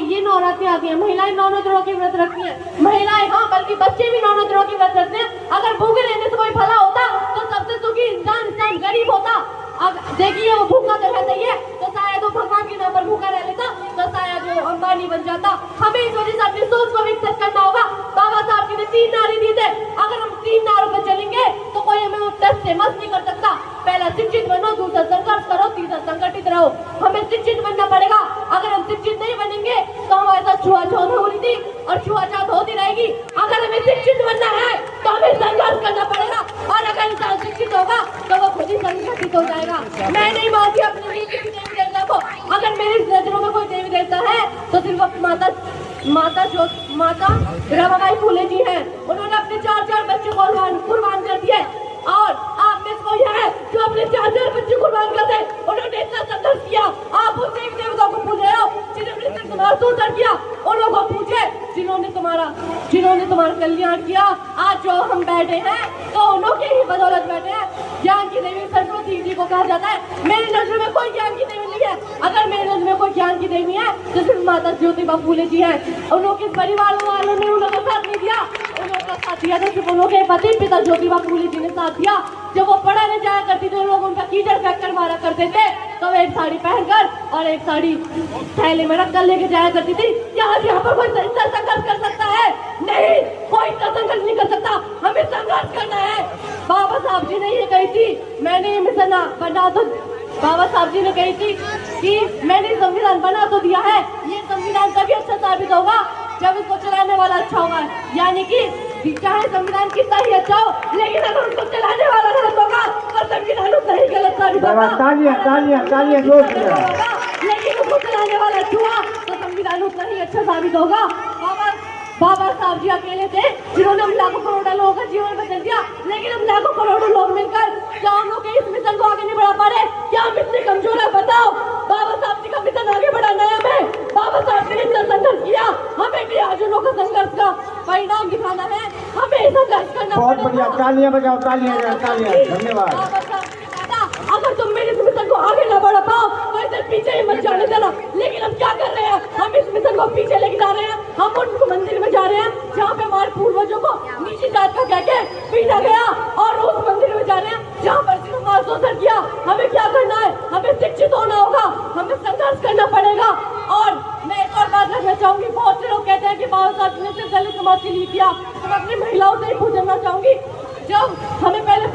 ये नवरात्रि आती है, महिलाएं 9 दिनों की व्रत रखती हैं, महिलाएं हाँ बल्कि बच्चे भी 9 दिनों की व्रत रखते हैं। अगर भूखे रहने से कोई भला होता तो सबसे सुखी इंसान गरीब होता। अब देखिए वो भूखा तो रहता ही है, तो शायद वो भगवान के नाम पर भूखा रह लेता, तो शायद वो अंबानी बन जाता। हमें इस वजह से अपनी सोच को विकसित करना होगा। बाबा साहब जी ने 3 नारे दिए थे, अगर हम 3 नारों पर चलेंगे तो कोई हमें टेस्ट से मस्त नहीं कर सकता। पहला शिक्षित बनो, दूसरा संघर्ष करो, तीसरा संगठित रहो। हमें शिक्षित बनना पड़ेगा। अगर हम शिक्षित नहीं बनेंगे तो हमारे साथ छुआछूत हो रही थी और छुआछूत होती रहेगी। अगर हमें शिक्षित बनना है तो हमें संघर्ष करना पड़ेगा, और अगर इंसान शिक्षित होगा तो वो खुद ही संगठित हो जाएगा। मैं नहीं मानती अपने लिए किसी देवी देवता को। अगर मेरी नजरों में कोई देवी देवता है तो सिर्फ माता रमाबाई फूले जी हैं। उन्होंने अपने 4 बच्चे कुर्बान कर दिए, और आप में कोई है जो अपने 4 बच्चे कुर्बान कर दे? उन्होंने इतना संघर्ष किया। आप उन देवी देवताओं को पूछ रहे हो जिन्होंने तुम्हारा सुंदर किया, उन लोगों को पूछे जिन्होंने तुम्हारा कल्याण किया। आज जो हम बैठे हैं तो उन्होंने ही बदौलत बैठे हैं। ज्ञान की देवी सरस्वती जी को कहा जाता है। मेरी नजर में कोई ज्ञान की देवी नहीं है। अगर मेरी नजर में कोई ज्ञान की देवी है तो सिर्फ माता ज्योतिबा फूले जी है। उन लोगों के परिवार वालों ने उन लोगों का साथ नहीं दिया, उन लोगों का साथ दिया था सिर्फ उन लोगों के पति पिता ज्योतिबा फूले जी ने साथ दिया। जब वो पढ़ाने जाया करती थी, लोग उनका कीचड़ फेंक कर मारा करते थे, तो एक साड़ी पहनकर और एक साड़ी थैले में रख कर लेके जाया करती थी। क्या यहाँ पर कोई संघर्ष कर सकता है? नहीं, कोई संघर्ष नहीं कर सकता। हमें संघर्ष करना है। बाबा साहब जी ने ये कही थी, मैंने ये मिशन बना तो बाबा साहब जी ने कही थी कि मैंने संविधान बना तो दिया है। ये संविधान तभी अच्छा साबित होगा जब इसको चलाने वाला अच्छा होगा। यानी कि चाहे संविधान कितना ही अच्छा हो, लेकिन अगर उसको चलाने वाला गलत होगा तो संविधान उतना ही गलत साबित होगा। लेकिन उसको चलाने वाला अच्छा हुआ तो संविधान उतना ही अच्छा साबित होगा। बाबा साहब जी अकेले थे जिन्होंने हम लाखों करोड़ों लोगों का जीवन बदल दिया, लेकिन हम लाखों करोड़ों लोग मिलकर क्या हम लोग इस मिशन को आगे नहीं बढ़ा पा रहे? क्या हम इतने कमजोर है? बताओ। बाबा साहब जी का मिशन आगे बढ़ाना है हमें। बाबा साहब ने इतना संघर्ष किया, हमें भी आज उन लोगों का संघर्ष का परिणाम दिखाना है। हमें संघर्ष करना बहुत बढ़िया। तालियां बजाओ, तालियां, धन्यवाद। अगर तुम मेरे इस मिशन को आगे न बढ़ा पाओ तो इधर पीछे ही मत जाने देना। लेकिन हम क्या कर रहे हैं? हम इस मिशन को पीछे लेके जा रहे हैं। हम उन मंदिर में जा रहे हैं जहाँ पे हमारे पूर्वजों को नीची जात का कह के पीटा गया, और उस मंदिर में जा रहे हैं जहाँ पर जिन्होंने शोषण किया। हमें क्या करना है? हमें शिक्षित होना होगा, हमें संघर्ष करना पड़ेगा। और मैं एक और बात रखना चाहूंगी। बहुत से लोग कहते हैं कि बाबा साहब ने सिर्फ दलित समाज के लिए किया, तो मैं अपनी महिलाओं से ही पूछना चाहूंगी, जब हमें पहले